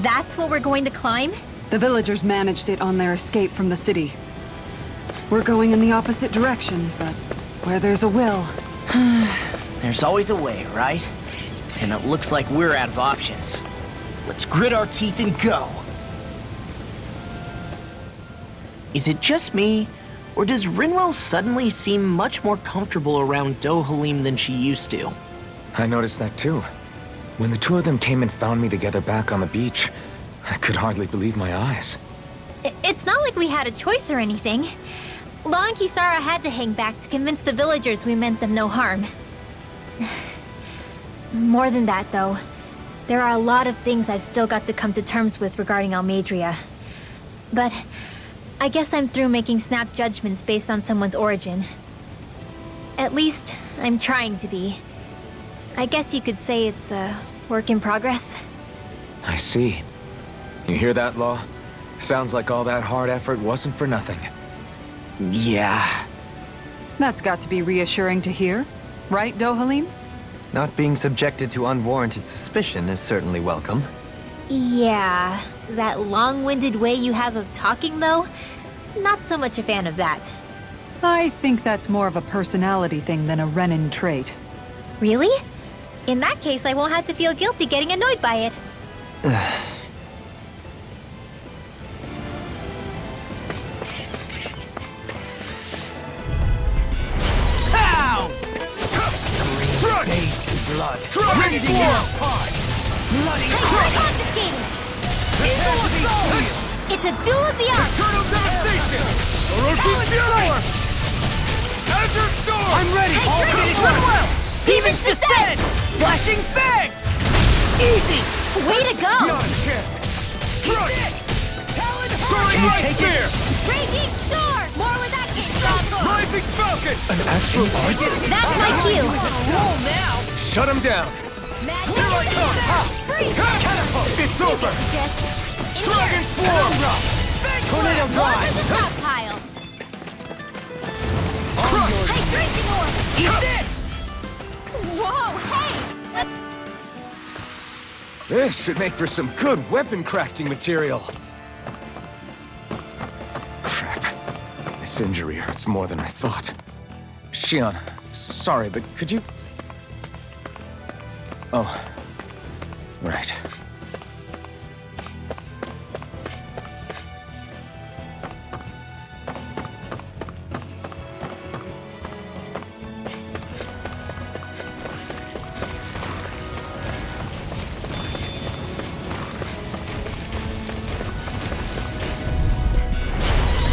That's what we're going to climb? The villagers managed it on their escape from the city. We're going in the opposite direction, but where there's a will... There's always a way, right? And it looks like we're out of options. Let's grit our teeth and go. Is it just me, or does Rinwell suddenly seem much more comfortable around Dohalim than she used to? I noticed that too. When the two of them came and found me together back on the beach, I could hardly believe my eyes. It's not like we had a choice or anything. Law and Kisara had to hang back to convince the villagers we meant them no harm. More than that, though. There are a lot of things I've still got to come to terms with regarding Almeidrea. But I guess I'm through making snap judgments based on someone's origin. At least, I'm trying to be. I guess you could say it's a work in progress. I see. You hear that, Law? Sounds like all that hard effort wasn't for nothing. Yeah. That's got to be reassuring to hear. Right, Dohalim? Not being subjected to unwarranted suspicion is certainly welcome. Yeah, that long-winded way you have of talking, though? Not so much a fan of that. I think that's more of a personality thing than a Renin trait. Really? In that case, I won't have to feel guilty getting annoyed by it. Pow! Blood. Ready to bloody Confiscating! It's a duel of the arts! Eternal devastation! Orochi's fury! Azure storm! I'm ready! All Rinwell! Demon's descent! Flashing fang! Easy! Way to go! Not a chance! Struck! Can Soaring you light take spear! Raging storm! More where that came from! Rising falcon! An astral art? That's my cue! Roll now! Shut him down! Here I come! Catapult! It's over! Dragon swarm! Tornado drive! Stockpile! Crush! Hydration orb! He's dead! Whoa, hey! This should make for some good weapon crafting material. Crap. This injury hurts more than I thought. Shion, sorry, but could you... Oh. Right.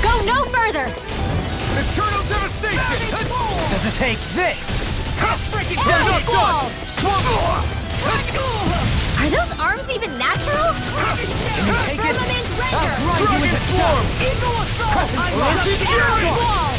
Go no further! Eternal devastation! Does it take this? Arrow ball! Are those arms even natural? Can you take it? Firmament render! Dragon swarm! Eagle assault! Orochi's Arrow fury! ball!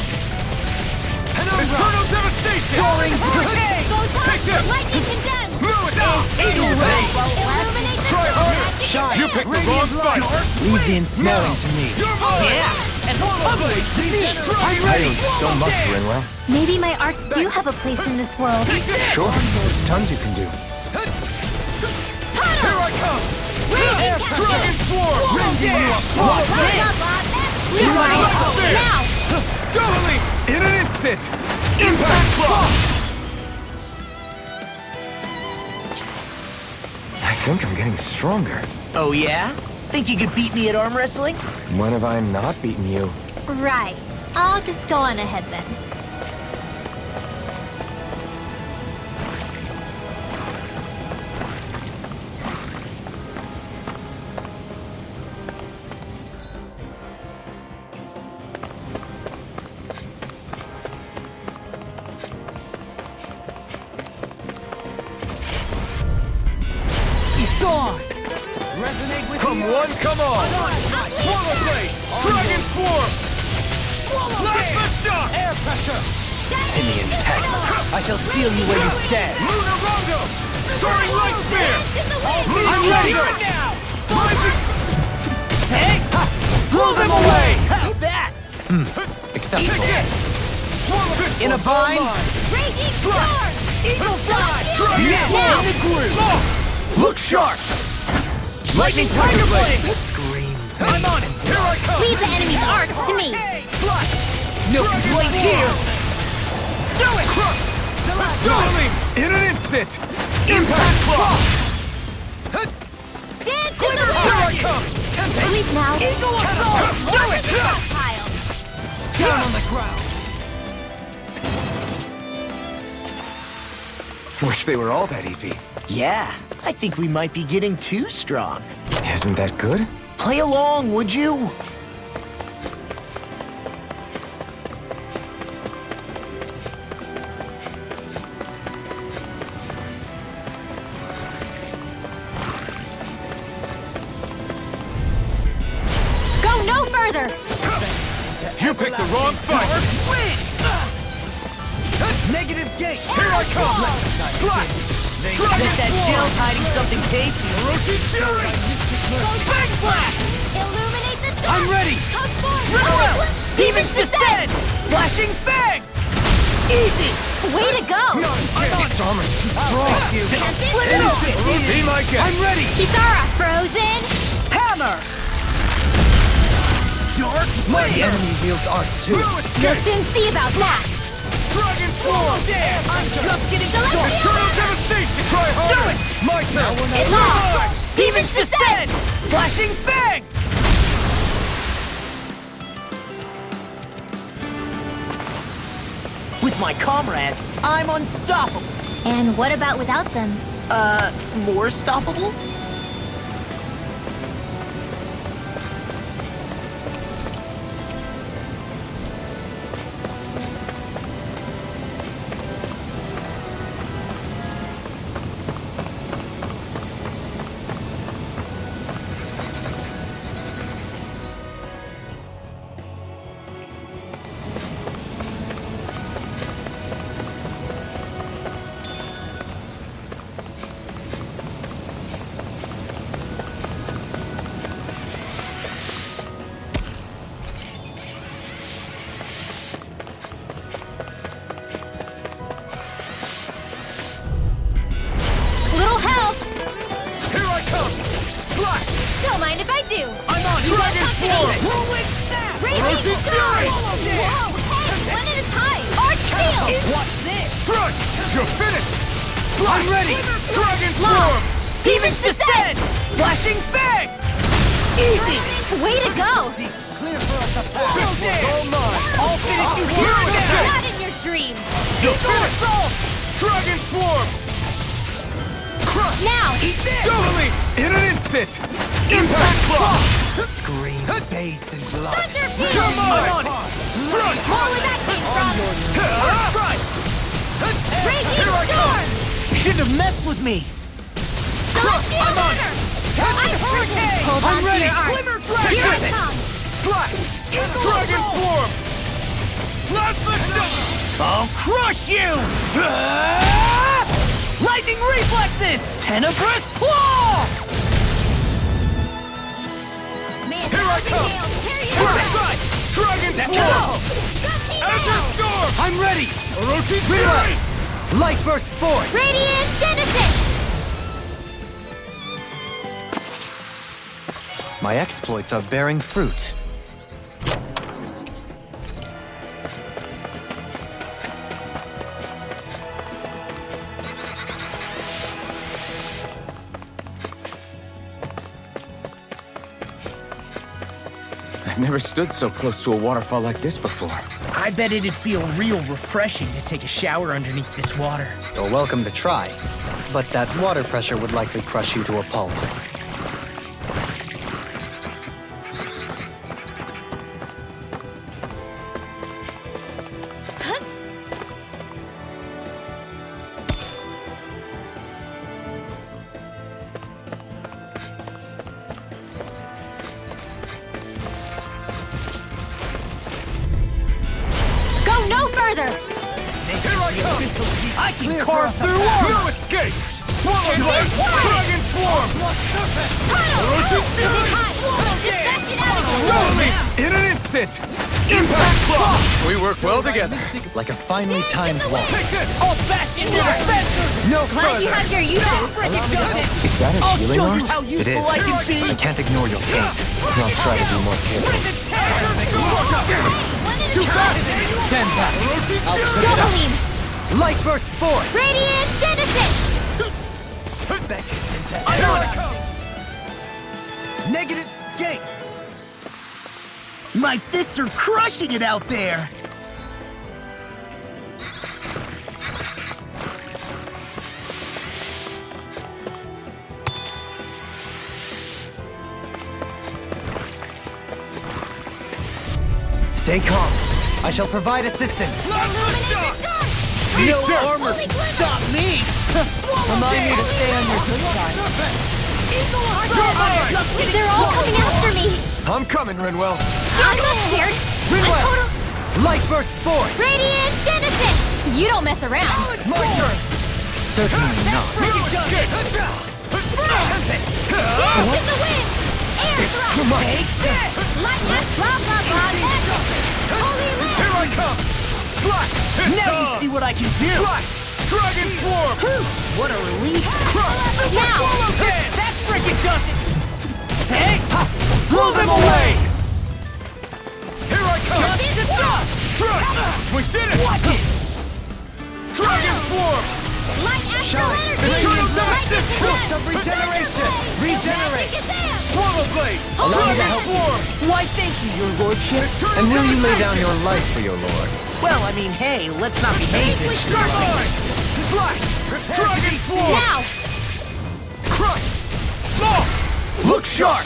Eternal devastation! Soaring brigade! Photon! Take this! Lightning condensed! Move it down! Eagle ray! Illuminate the Try harder! Shine! You picked the wrong fight! Leave the ensnaring to me. You're mine! Yeah! And public to me! I'm ready! So much, Rinwell. Maybe my arts do have a place in this world. Sure, there's tons you can do. Here I come! Dragon swarm! Now! Doubly! In an instant! Impact block! I think I'm getting stronger. Oh yeah? Think you could beat me at arm wrestling? When have I not beaten you? Right. I'll just go on ahead then. It's on! Resonate with Come the one, come on! Swallow blade! Dragon swarm! Blast the shock! air pressure! Simian tech! I shall seal you where you stand! Lunar Rondo! Soaring light spear! I'm ready! Now! Take! Blow them away! How's that? Acceptable. In a bind? Raging storm! Eagle fly! Dragon Yeah. swarm! In the groove! Look sharp! Lightning Tiger Blade! Scream. I'm on it! Here I come! Leave the enemy's arcs to me! Slot! Milk Blade here! Do it! Darling! In an instant! Impact Claw! Dance in the Here I heart! come! Sleep now! Eagle Assault! Do it! Pile! Down on the ground! Wish they were all that easy. Yeah, I think we might be getting too strong. Isn't that good? Play along, would you? Go no further! You picked the wrong fight! Win! Negative gate! Here I come! Slot! Dragon that shell's hiding something tasty! Orochi Fury! Big Blast! Illuminate the dark! I'm ready! Come forward! Rinwell! Demons Descend! Flashing Fang! Easy! Way to go! Its armor's too strong. Split it open! Be my guest! I'm ready! Kisara, frozen! Hammer! Dark My enemy wields art too! You'll soon see about that! Dragon Swarm! I'm just getting started! Eternal Devastation! Try harder! Do it! My turn! It's off! Demons Descend! Flashing Fang! With my comrades, I'm unstoppable. And what about without them? More stoppable? Little help! Here I come! Slot! Don't mind if I do! I'm on Dragon Swarm! Whirlwind Snap! Raging Orochi Storm! Fury! Whoa! Hey! One at a time! Arch Field! Watch this! Strike! You're finished! I'm ready! Dragon Swarm! Demons Descend! Flashing Fang! Easy! Way to go! All mine! I'll finish you here and now! Not in your dreams! Eagle Assault! Dragon Swarm! Crush! Now! Eat this! Totally! In an instant! Impact Claw! Scream bathed in blood. Thunderfield! Come on! Front! More where that came from! Front! Raging Here I Storm! You shouldn't have messed with me. Celestial I'm on! Order! Captain Hurricane! Hold I'm on to ready! your arms. Glimmer Dragon! Here I come! Slide! Dragon Swarm! Plasma Dome! I'll crush you! Lightning Reflexes! Tenebrous Claw! Man, Here I come! Strike! Dragon Swarm! Azure Storm! I'm ready! Orochi Fury! Light Burst forward! Radiant Genesis! My exploits are bearing fruit. I've never stood so close to a waterfall like this before. I bet it'd feel real refreshing to take a shower underneath this water. You're welcome to try, but that water pressure would likely crush you to a pulp. Go no further! Here I come! I can carve through armor! No escape! Swallow Blade! Dragon Swarm! Pile! Orochi Is it Fury! high? Just back it out In an instant! Impact block! We work well together. Like a finely timed waltz. Take this! All back into the fence! No Glad you further! have your uses. Is that a I'll healing show art? you how It useful is. I can be! I can't ignore your pain. I'll try to be more careful. Too fast! Stand back. I'll trip it up. Doubling. Light burst forward! Radiant Genesis. Here I come! Negative gate! My fists are crushing it out there! Stay calm. I shall provide assistance. No armor can stop me! Remind me to stay on your good side. They're all coming after me. I'm coming, Rinwell. I'm not scared. Rinwell! Light burst forward! Radiant Genesis. You don't mess around. My turn! Certainly not. Gift in the wind. Air thrust. Too much! Lightning. Blah blah blah. Holy light. Here I come! Slash! Now you see what I can do! Slash! Dragon Swarm! What a relief! Crush! Now. That frickin' does it! Hey! Blow them away! Here I come! Just stop! Strike! We did it! Watch it! Dragon Swarm! Light astral energy. Eternal Light Darkness! is Boost in of them. regeneration! Regenerate! Shazam! Swallow Blade! Dragon Swarm! Why, thank you, your lordship. And will you lay down your life for your lord? Well, I mean, hey, let's not behave this Dark way. Eye! Slash! Dragon Swarm! Now. Crush! Law! Look sharp!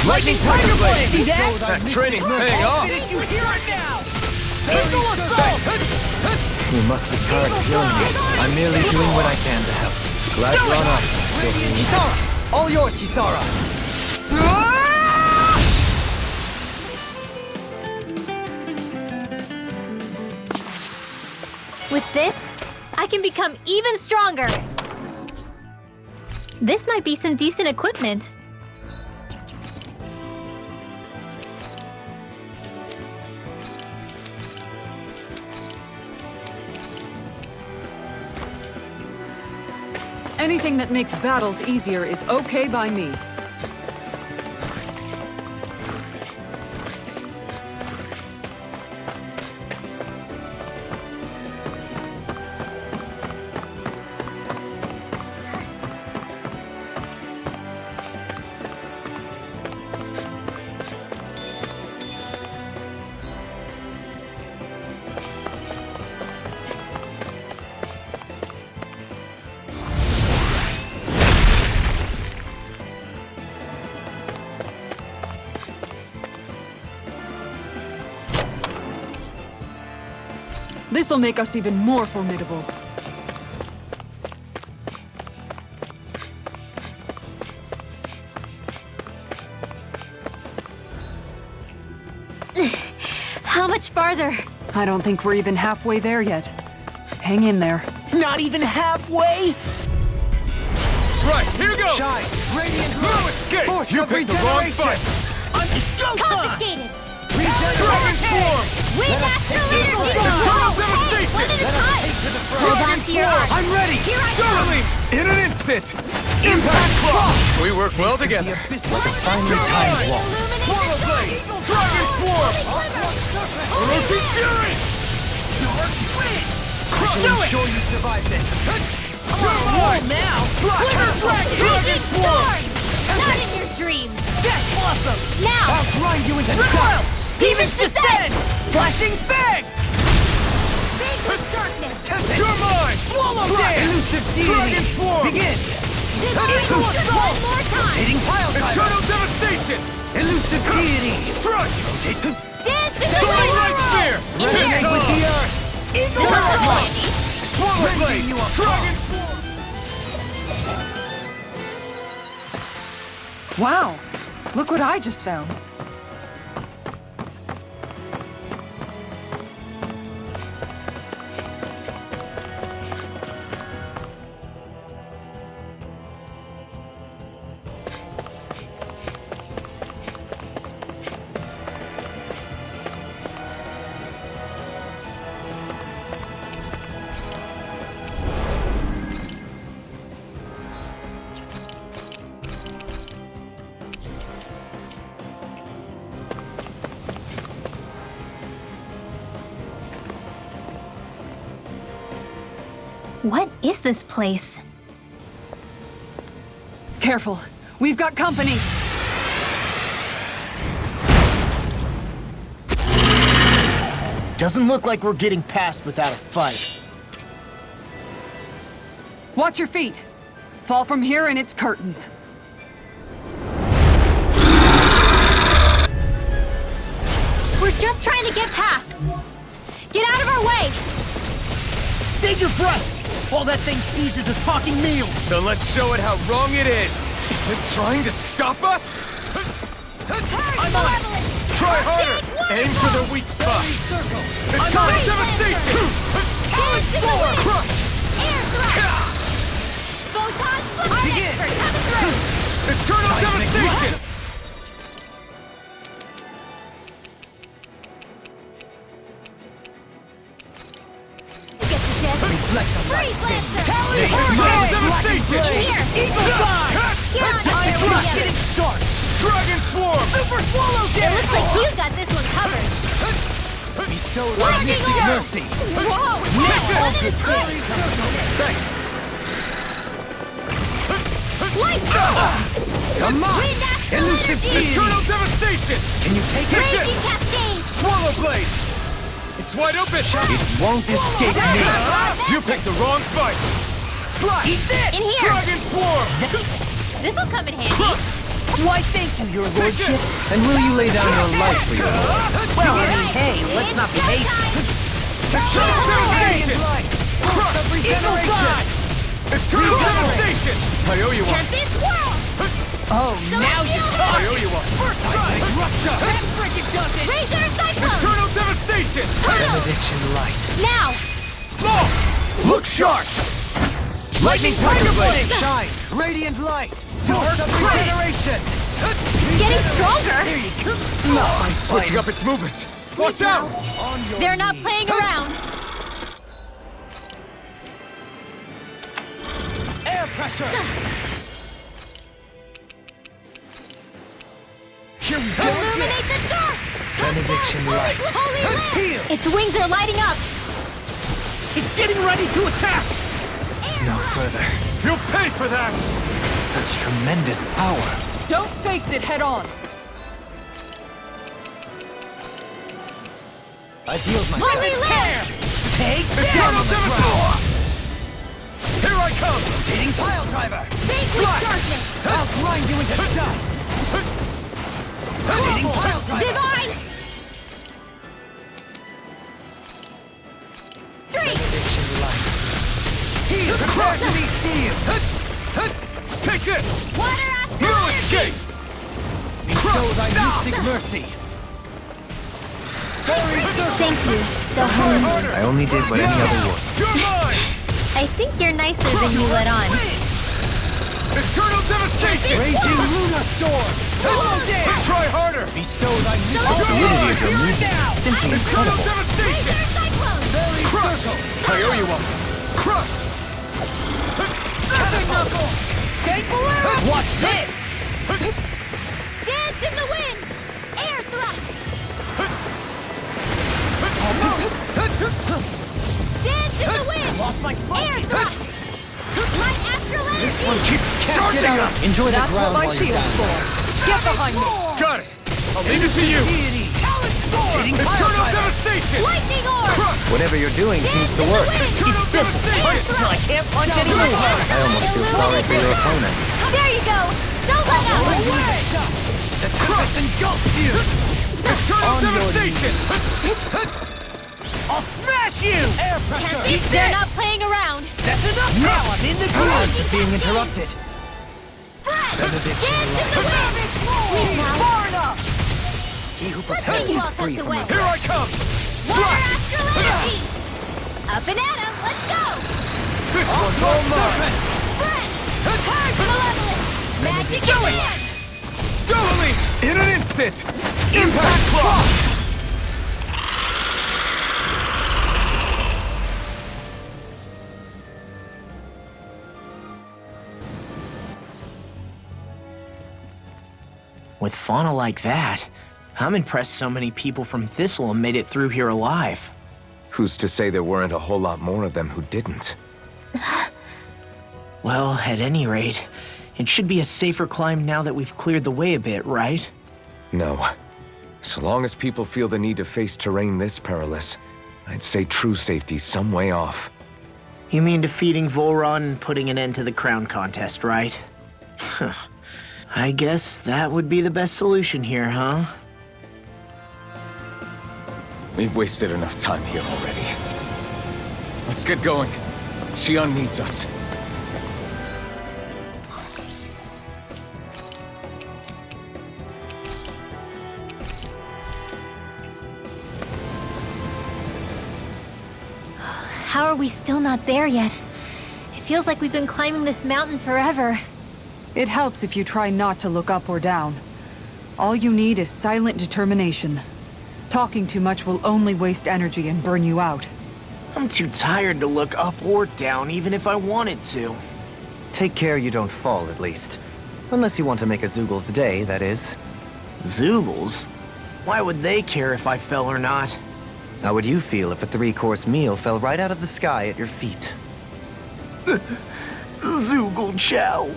Lightning Tiger Blade! See that? That training's paying off! Finish you here and now! Eagle Assault! You must be tired of healing me. I'm merely doing what I can to help. Glad you're on us. Kisara! All yours, Kisara! With this, I can become even stronger. This might be some decent equipment. Anything that makes battles easier is okay by me. This'll make us even more formidable. How much farther? I don't think we're even halfway there yet. Hang in there. Not even halfway? Right, here goes! Shine! Radiant no escape! You picked the wrong fight! It's go time! Confiscated! Dragon Swarm! Wind astral energy! Eternal Hey, devastation! one at a time! Hold on to your arms! I'm ready! Here I come! Darling! In an instant! Impact block! We work well together. Like a finely timed waltz. Swallow Blade! Dragon Swarm! Rotate Fury! Do it! Sure you survived this! Oh, now! Dragon Swarm! Not in your dreams! That's awesome! Now! I'll grind you into Rinwell! dust! Demons descend! Flashing Fang! Big with darkness! You're mine! Swallow Dance! Elusive Dragon Swarm! Begin! Eagle Assault! One more time! Hitting pile Eternal Devastation! Elusive Deity! Strike! Dance in the Solar Light Sphere! Here! With the earth! Eagle Assault! Swallow Blade! Dragon Swarm! Wow! Look what I just found. What is this place? Careful. We've got company. Doesn't look like we're getting past without a fight. Watch your feet. Fall from here and it's curtains. We're just trying to get past. Get out of our way! Save your breath! All that thing sees is a talking meal! Then let's show it how wrong it is! Is it trying to stop us? I'm on it! Try harder! Aim for the weak spot! It's time! Devastation! Crush! Begin! Eternal devastation! Reflect on Freeze Lancer! Eternal devastation! Here! Eagle Fly! Get on it! Start! Dragon Swarm! Super Swallow It looks like you got this one covered. Bestowed Working on mystic orb! mercy! Whoa! One at a time! Thanks! Light! Come on! Wind Astral Elusive Energy! Eternal devastation! Can you take Raging it? Cascade! Swallow Blade! It's wide open! It won't escape me! You picked the wrong fight! Slash! Eat this! In here! Dragon Swarm! This'll come in handy. Why, thank you, your lordship. And will you lay down your life for your lord? Well, I mean, hey, let's not be hasty. Eternal devastation! Crush! Eagle Fly! Eternal devastation! I owe you one! Tempest Whirl! Oh, now you I owe you one! First strike! Rupture! Razor Cyclone! Eternal devastation! Benediction light. Now! Law! Look sharp! Lightning Tiger Blade! Shine! Radiant light! Torch of regeneration! Getting stronger! Switching up its movements! Watch out! They're not playing around. Air pressure! Here we go Illuminate the dark! Benediction light. Holy lamp! Heal! Its wings are lighting up! It's getting ready to attack! No further. You'll pay for that! Such tremendous power. Don't face it head on. I've healed my Holy lamp! Take Eternal devastation! Here I come! Hitting pile driver. Fake with darkness! I'll grind you into dust. Hitting pile driver. Divine! Three! Benediction light. Heal! Prepare to be sealed! Take this! Water Astral You Energy! escape! Bestow thy mystic mercy. Thank you, Try Dohun. harder! I only did what any other would. You're mine! I think you're nicer than you let on. Eternal devastation! Raging Luna storm. Try harder! Bestow thy You're fluidity mine! of your movement is simply Eternal incredible. devastation! Razor Cyclone! Crush! I owe you one! Crush! Snapping knuckle! Watch this! Dance in the wind! Air thrust! Dance in the wind! Air thrust! Light Astral Energy! This one keeps Charging charging up. up. Enjoy the That's ground what my while you're shield's down. for. Get behind me. Got it! I'll leave it to you! Eternal devastation! Lightning Orb! Crush! Whatever you're doing seems to work. Eternal devastation! Until I can't punch anymore. I almost feel sorry for your opponent. There you go! Don't let out! The crush engulfs you! Eternal devastation! I'll smash you! Air pressure! They're not playing around! That's enough! Now I'm in the groove! Being interrupted. Spread! Benediction Dance in the light. wind! Far enough! He who Let's prepares take you is all free tucked from away. Here I come! Water Astral Energy! Up and at 'em! Let's go! This one's all mine! Spread! Malevolent! Magic Command! Doubly! In an instant! Impact Cross! With fauna like that, I'm impressed so many people from Thistleum made it through here alive. Who's to say there weren't a whole lot more of them who didn't? Well, at any rate, it should be a safer climb now that we've cleared the way a bit, right? No. So long as people feel the need to face terrain this perilous, I'd say true safety's some way off. You mean defeating Volron and putting an end to the crown contest, right? I guess that would be the best solution here, huh? We've wasted enough time here already. Let's get going. Xion needs us. How are we still not there yet? It feels like we've been climbing this mountain forever. It helps if you try not to look up or down. All you need is silent determination. Talking too much will only waste energy and burn you out. I'm too tired to look up or down, even if I wanted to. Take care you don't fall, at least. Unless you want to make a Zoogl's day, that is. Zoogles? Why would they care if I fell or not? How would you feel if a 3-course meal fell right out of the sky at your feet? Zoogle Chow.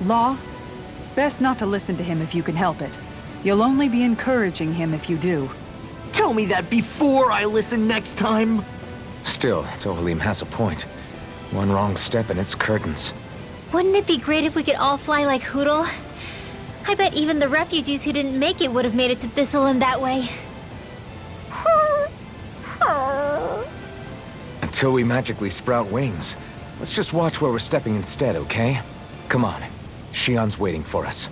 Law? Best not to listen to him if you can help it. You'll only be encouraging him if you do. Tell me that before I listen next time. Still, Dohalim has a point. One wrong step and it's curtains. Wouldn't it be great if we could all fly like Hootle? I bet even the refugees who didn't make it would have made it to Thistleum that way. Until we magically sprout wings, let's just watch where we're stepping instead, okay? Come on. Xion's waiting for us.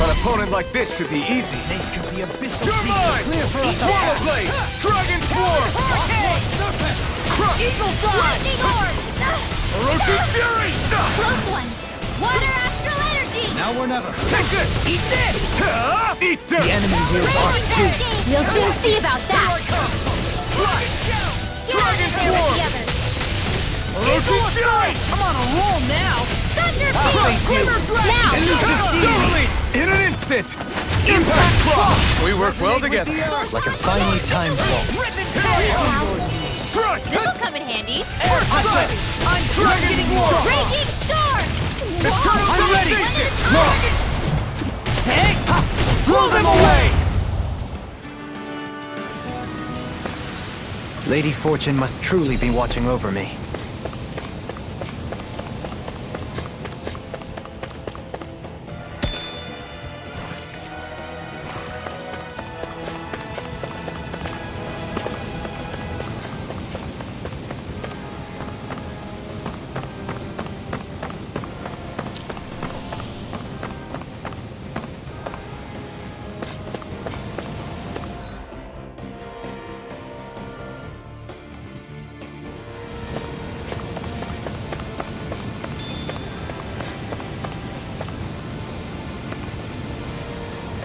An opponent like this should be easy. You're mine! Swallow Blade! Dragon Swarm! Crush! Eagle Dawn! Orochi Fury! Close one! Water Astral Energy! Now or never. Take this! Eat this! Eat dirt! The enemy We'll soon see about that! Dragon Swarm! Orochi Fury! I'm on a roll now. Thunder Field! Now! Totally! In an instant! Impact Cross! We work well together. Like a finely timed waltz. Strike! This'll come in handy. First sight! I'm Dragon War! Raging Storm! Eternal I'm ready. Take! Blow them away! Lady Fortune must truly be watching over me.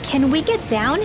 Can we get down?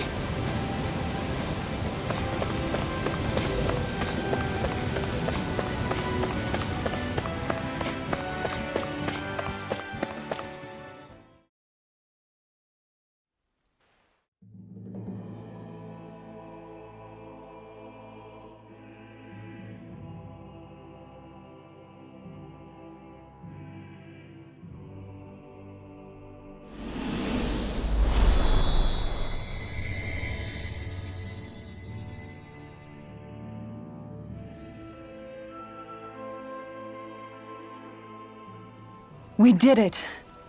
We did it.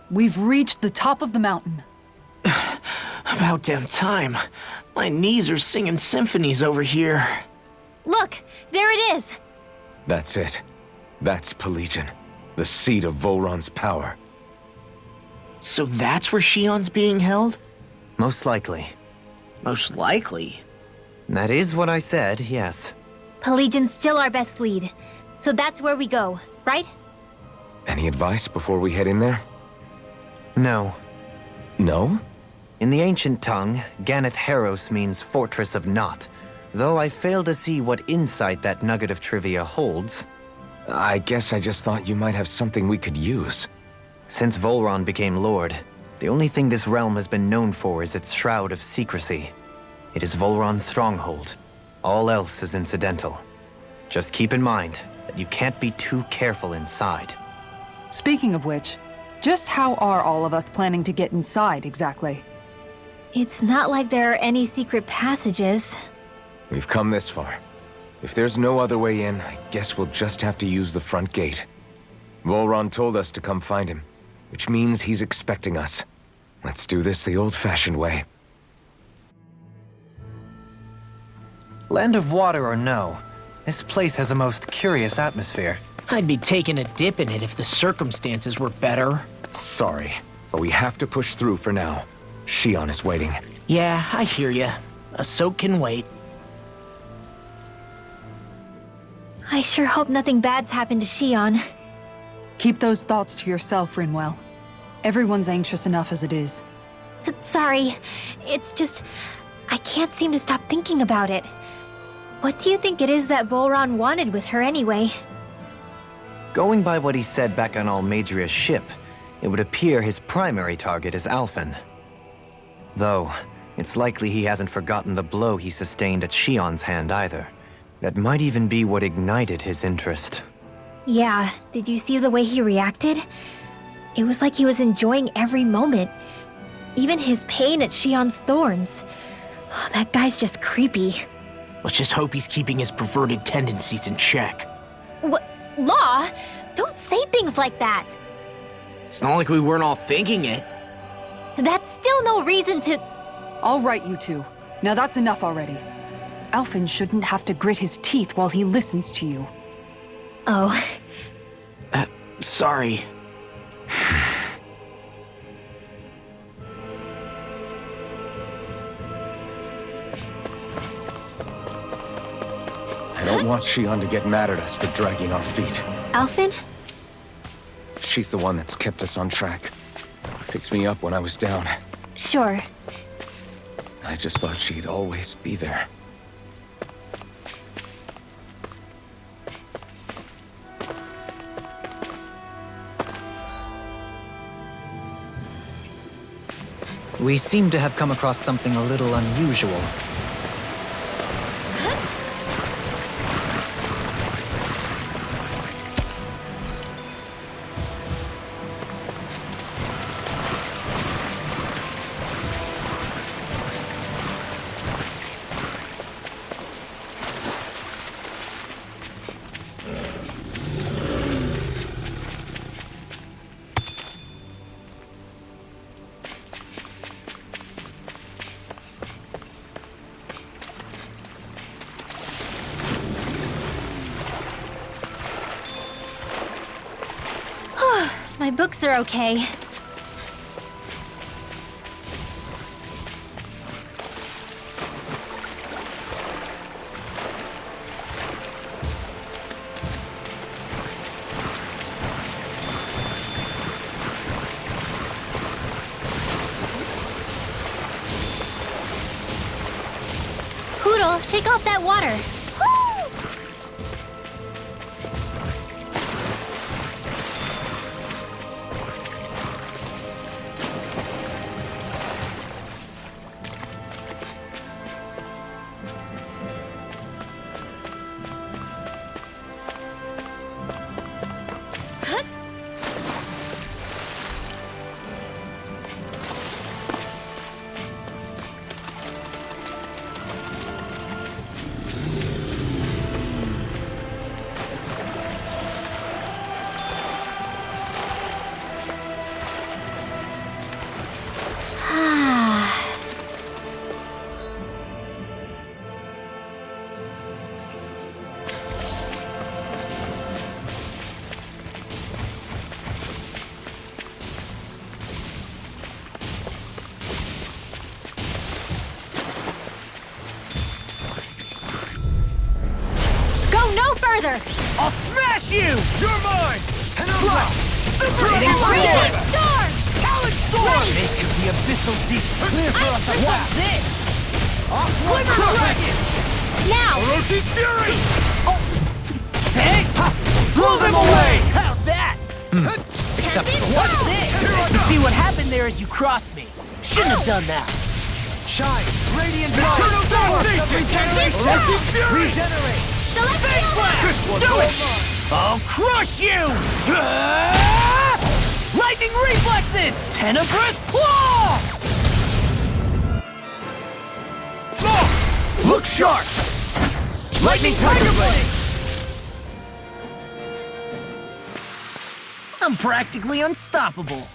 We've reached the top of the mountain. About damn time. My knees are singing symphonies over here. Look! There it is! That's it. That's Pelegion, the seat of Volron's power. So that's where Xion's being held? Most likely. Most likely. That is what I said, yes. Pelegon's still our best lead. So that's where we go, right? Any advice before we head in there? No. No? In the ancient tongue, Ganeth Heros means Fortress of Naught, though I fail to see what insight that nugget of trivia holds. I guess I just thought you might have something we could use. Since Volron became Lord, the only thing this realm has been known for is its shroud of secrecy. It is Volron's stronghold. All else is incidental. Just keep in mind that you can't be too careful inside. Speaking of which, just how are all of us planning to get inside exactly? It's not like there are any secret passages. We've come this far. If there's no other way in, I guess we'll just have to use the front gate. Volron told us to come find him, which means he's expecting us. Let's do this the old-fashioned way. Land of Water or no, this place has a most curious atmosphere. I'd be taking a dip in it if the circumstances were better. Sorry, but we have to push through for now. Shion is waiting. Yeah, I hear ya. A soak can wait. I sure hope nothing bad's happened to Shion. Keep those thoughts to yourself, Rinwell. Everyone's anxious enough as it is. Sorry. It's just... I can't seem to stop thinking about it. What do you think it is that Volron wanted with her anyway? Going by what he said back on Almadria's ship, it would appear his primary target is Alphen. Though, it's likely he hasn't forgotten the blow he sustained at Shion's hand either. That might even be what ignited his interest. Yeah, did you see the way he reacted? It was like he was enjoying every moment. Even his pain at Shion's thorns. Oh, that guy's just creepy. Let's just hope he's keeping his perverted tendencies in check. What? Law? Don't say things like that! It's not like we weren't all thinking it. That's still no reason to... All right, you two. Now that's enough already. Alphen shouldn't have to grit his teeth while he listens to you. Oh. Sorry. I don't want Shion to get mad at us for dragging our feet. Alphen? She's the one that's kept us on track. Picked me up when I was down. Sure. I just thought she'd always be there. We seem to have come across something a little unusual. My books are okay. Poodle, shake off that water. Further! I'll smash you! You're mine! Super Dragon Freedom! Storm! Talon Sword! one! Make the abyssal deep clear for us. What's this? Glimmer Dragon! Now! Orochi's Fury! Say! Blow them away! How's that? Acceptable. What's this? You see what happened there is you crossed me. Shouldn't have done that. Shine! Radiant Blast! Eternal Devastation! Orochi's Fury! Regenerate! Celestial Blast! Do it! I'll crush you! Lightning Reflexes! Tenebrous Claw! Look sharp! Lightning Tiger Blade! I'm practically unstoppable.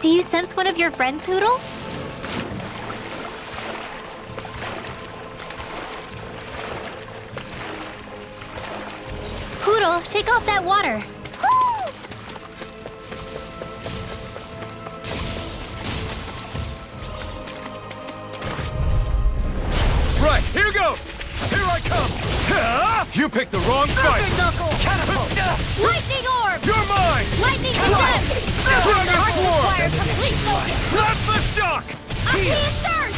Do you sense one of your friends, Hootle? Hootle, shake off that water. Right, here goes! Here I come! You picked the wrong fight! Knuckle! Catapult! Lightning Orb! You're mine! Lightning Stem! Dragon Sword! Require complete focus! That's the shock! Arcane Surge!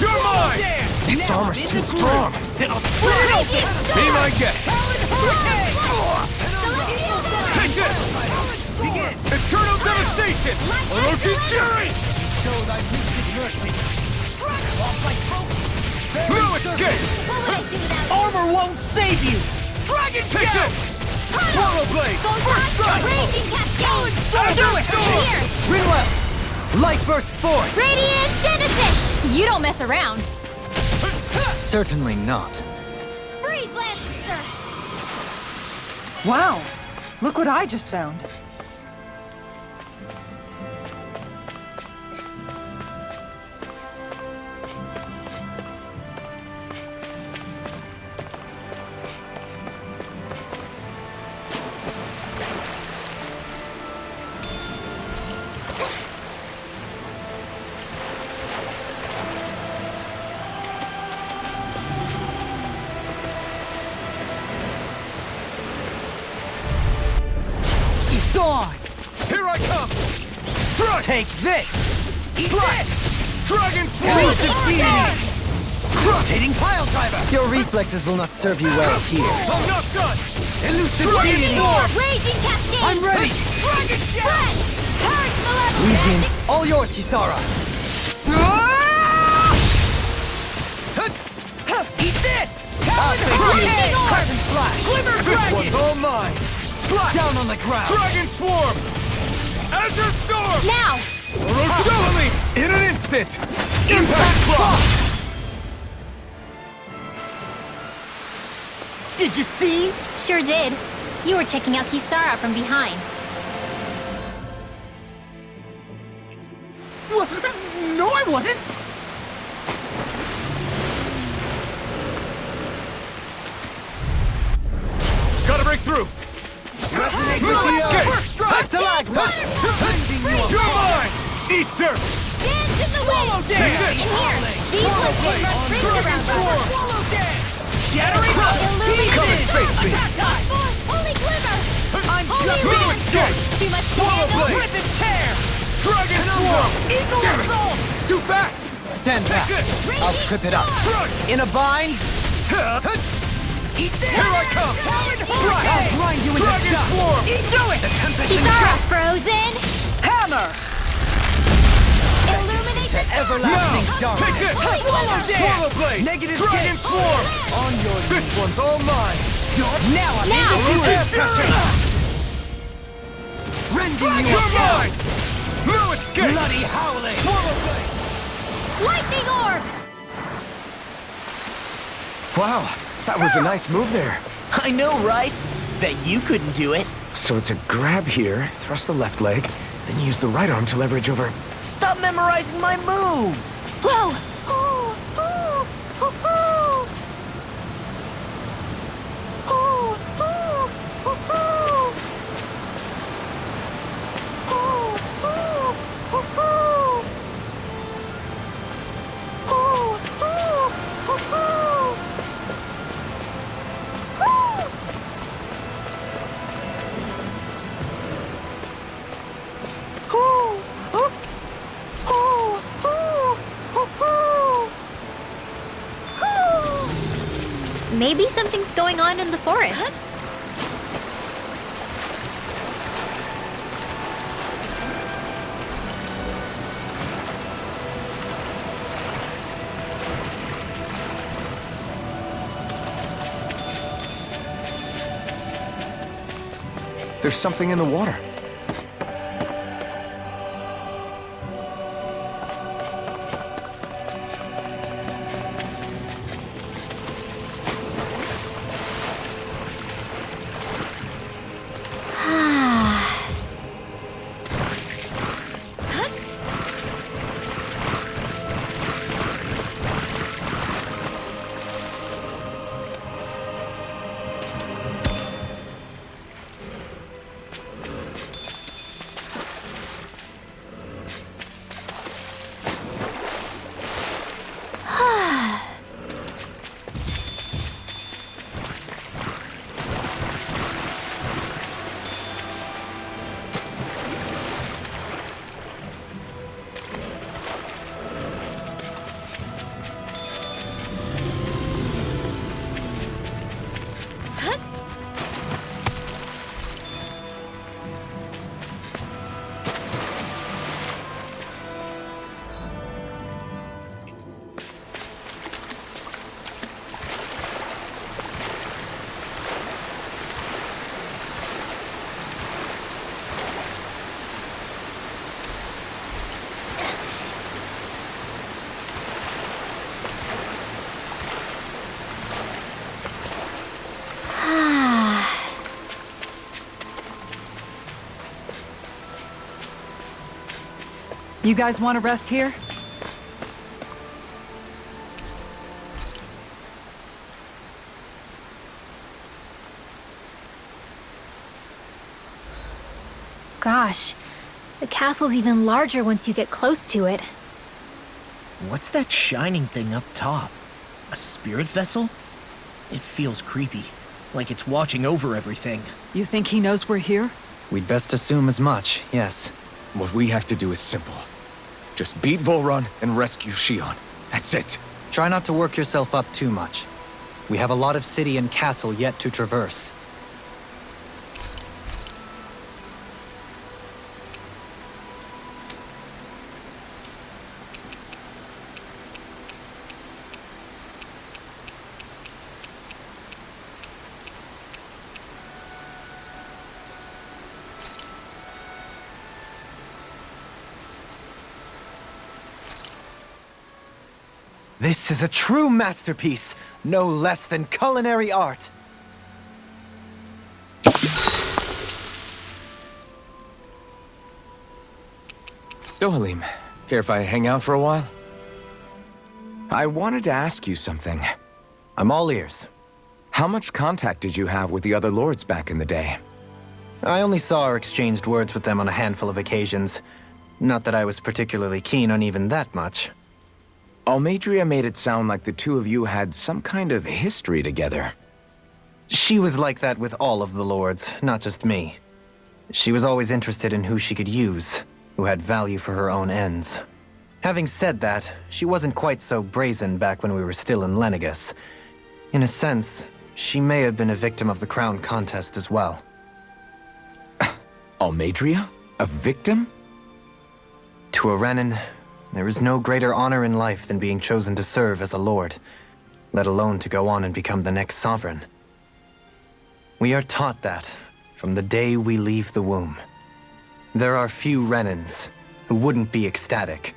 You're mine! Its armor's too strong! Then I'll split it open! Be my guest! Take this! Begin! Eternal Devastation! Orochi's Fury! Show thy mystic mercy! No escape! What would I do without you? Armor won't save you! Dragon Take this! Swallow Blade! First strike! Raging Cascade! Thunderstorm! Here! Rinwell! Light Burst forth! Radiant Genesis! You don't mess around. Certainly not. Freeze Lancer! Wow! Look what I just found. come! Thrust! Take this! Eat this! Dragon Elusive Swarm! deity! Rotating pile driver! Your reflexes will not serve you well here. I'm not done! Elusive Dragon deity! Swarm! Raging Cascade! I'm ready! Dragon Shell! Purge Legions, Malevolence! all yours, Kisara! Eat this! I'll take you! Lightning Orb! Carbon Flash! Glimmer Dragon! This one's all mine! Slash! Down on the ground! Dragon Swarm! Azure Storm! Now! Orotoli! In an instant! Impact Block! Did you see? Sure did. You were checking out Kisara from behind. No, I wasn't! Gotta break through! Resonate No, with the escape! earth! Stalagmite! You're mine! Eat dirt! Dance in the wind! Take this! And here, these ones can run rings around us. Swallow dance! Shattering up! Illuminate! Come and face me! Attack time! Holy Glimmer! I'm Holy jumping to Wind! escape! Too much to Swallow handle? blade! Rip and tear! Dragon Swarm! Eagle Damn it! Assault! It's too fast! Stand back! This! I'll trip it up! Run! In a bind, Eat this! Here I come! I'll grind you into Dragon dust! Swarm! Do it! The tempest Kisara frozen! hammer! Illuminate the Everlasting Now! dark! Take this! Holy Glimmer! Swallow blade! Negative Dragon gain. Swarm! On your This one's all mine! Now I'm Now! able to air pressure! You're Rending you apart! mine! No escape! Bloody howling! Swallow blade! Lightning Orb! Wow, that was a nice move there. I know, right? Bet you couldn't do it. So it's a grab here, thrust the left leg, then use the right arm to leverage over. Stop memorizing my move! Whoa! Ooh, ooh, ooh, ooh. Ooh, ooh, ooh, ooh. Ooh, ooh, ooh, ooh. Ooh, ooh, ooh, ooh. Maybe something's going on in the forest. There's something in the water. You guys want to rest here? Gosh, the castle's even larger once you get close to it. What's that shining thing up top? A spirit vessel? It feels creepy, like it's watching over everything. You think he knows we're here? We'd best assume as much, yes. What we have to do is simple. Just beat Volron and rescue Shion. That's it. Try not to work yourself up too much. We have a lot of city and castle yet to traverse. This is a true masterpiece, no less than culinary art. Dohalim, care if I hang out for a while? I wanted to ask you something. I'm all ears. How much contact did you have with the other lords back in the day? I only saw or exchanged words with them on a handful of occasions. Not that I was particularly keen on even that much. Almeidrea made it sound like the two of you had some kind of history together. She was like that with all of the lords, not just me. She was always interested in who she could use, who had value for her own ends. Having said that, she wasn't quite so brazen back when we were still in Lenegus. In a sense, she may have been a victim of the crown contest as well. Almeidrea? A victim? To a Renan, there is no greater honor in life than being chosen to serve as a lord, let alone to go on and become the next sovereign. We are taught that from the day we leave the womb. There are few Renans who wouldn't be ecstatic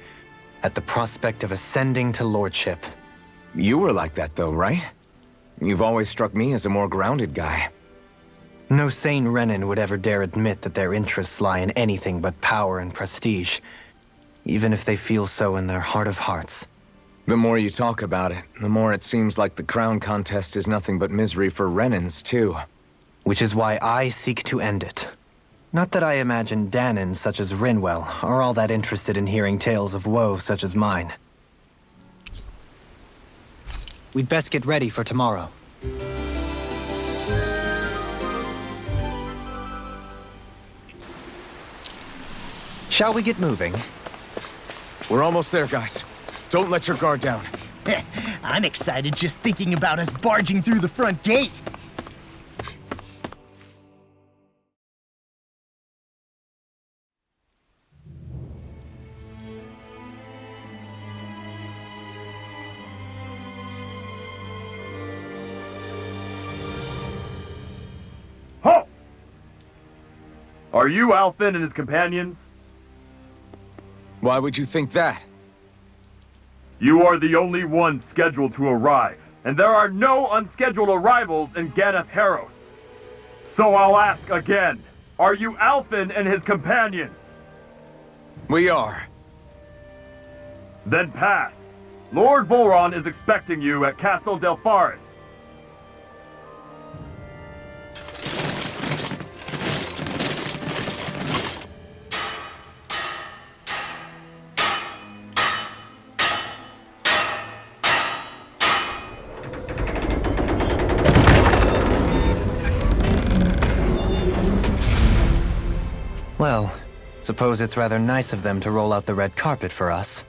at the prospect of ascending to lordship. You were like that though, right? You've always struck me as a more grounded guy. No sane Renan would ever dare admit that their interests lie in anything but power and prestige, even if they feel so in their heart of hearts. The more you talk about it, the more it seems like the crown contest is nothing but misery for Renans, too. Which is why I seek to end it. Not that I imagine Danans such as Rinwell are all that interested in hearing tales of woe such as mine. We'd best get ready for tomorrow. Shall we get moving? We're almost there, guys. Don't let your guard down. I'm excited just thinking about us barging through the front gate. Ho! Are you Alfin and his companions? Why would you think that? You are the only one scheduled to arrive, and there are no unscheduled arrivals in Ganath Haros. So I'll ask again, are you Alfin and his companions? We are. Then pass. Lord Volron is expecting you at Castle Delpharis. Well, suppose it's rather nice of them to roll out the red carpet for us.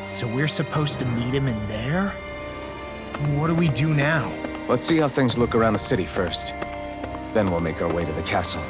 So we're supposed to meet him in there? What do we do now? Let's see how things look around the city first. Then we'll make our way to the castle.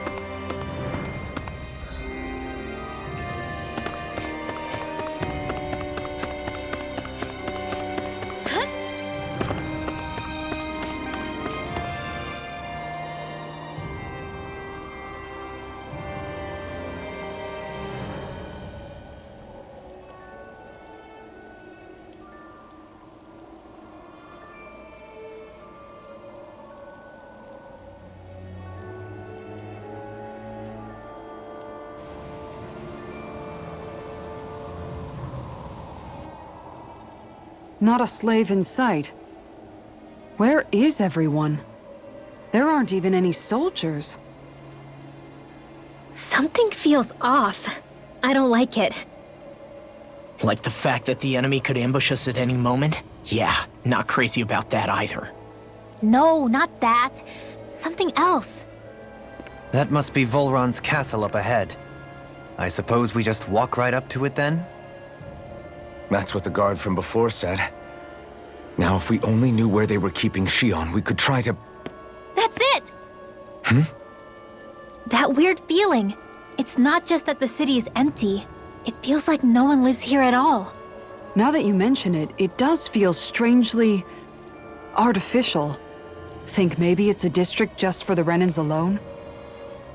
Not a slave in sight. Where is everyone? There aren't even any soldiers. Something feels off. I don't like it. Like the fact that the enemy could ambush us at any moment? Yeah, not crazy about that either. No, not that. Something else. That must be Volron's castle up ahead. I suppose we just walk right up to it then? That's what the guard from before said. Now, if we only knew where they were keeping Shion, we could try to... That's it! That weird feeling. It's not just that the city is empty. It feels like no one lives here at all. Now that you mention it, it does feel strangely... artificial. Think maybe it's a district just for the Renans alone?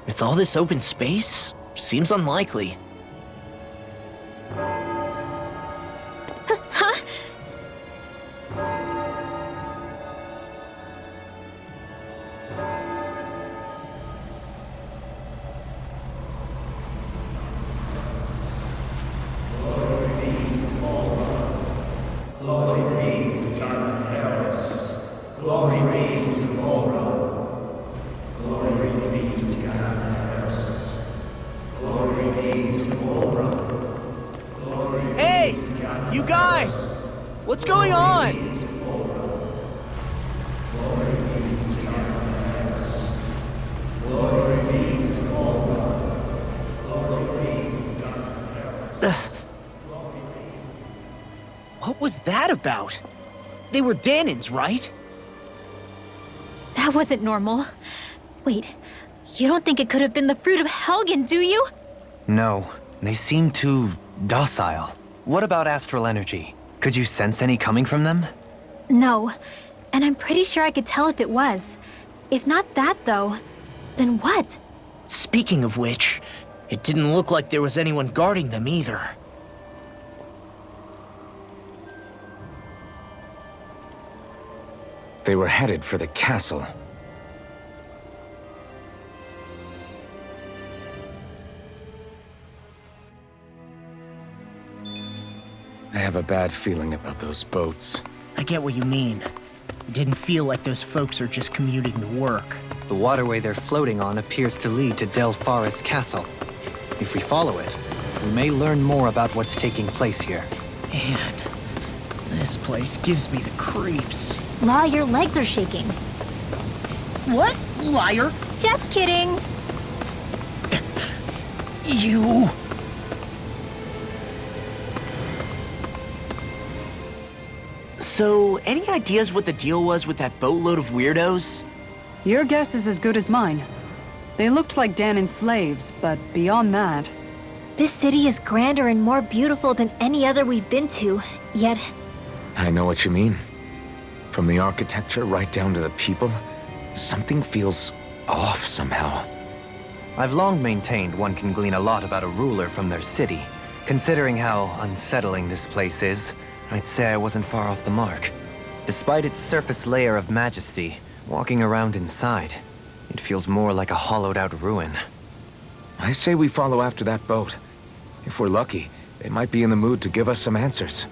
With all this open space, seems unlikely. Huh? Hey! You guys! What's going on? What was that about? They were Dahnans, right? That wasn't normal. Wait, you don't think it could have been the fruit of Helgen, do you? No, they seem too docile. What about astral energy? Could you sense any coming from them? No, and I'm pretty sure I could tell if it was. If not that, though, then what? Speaking of which, it didn't look like there was anyone guarding them either. They were headed for the castle. I have a bad feeling about those boats. I get what you mean. It didn't feel like those folks are just commuting to work. The waterway they're floating on appears to lead to Del Faris Castle. If we follow it, we may learn more about what's taking place here. Man, this place gives me the creeps. La, your legs are shaking. What? Liar? Just kidding. You... So, any ideas what the deal was with that boatload of weirdos? Your guess is as good as mine. They looked like Dahnan slaves, but beyond that... This city is grander and more beautiful than any other we've been to, yet... I know what you mean. From the architecture right down to the people, something feels off somehow. I've long maintained one can glean a lot about a ruler from their city. Considering how unsettling this place is, I'd say I wasn't far off the mark. Despite its surface layer of majesty, walking around inside, it feels more like a hollowed-out ruin. I say we follow after that boat. If we're lucky, they might be in the mood to give us some answers.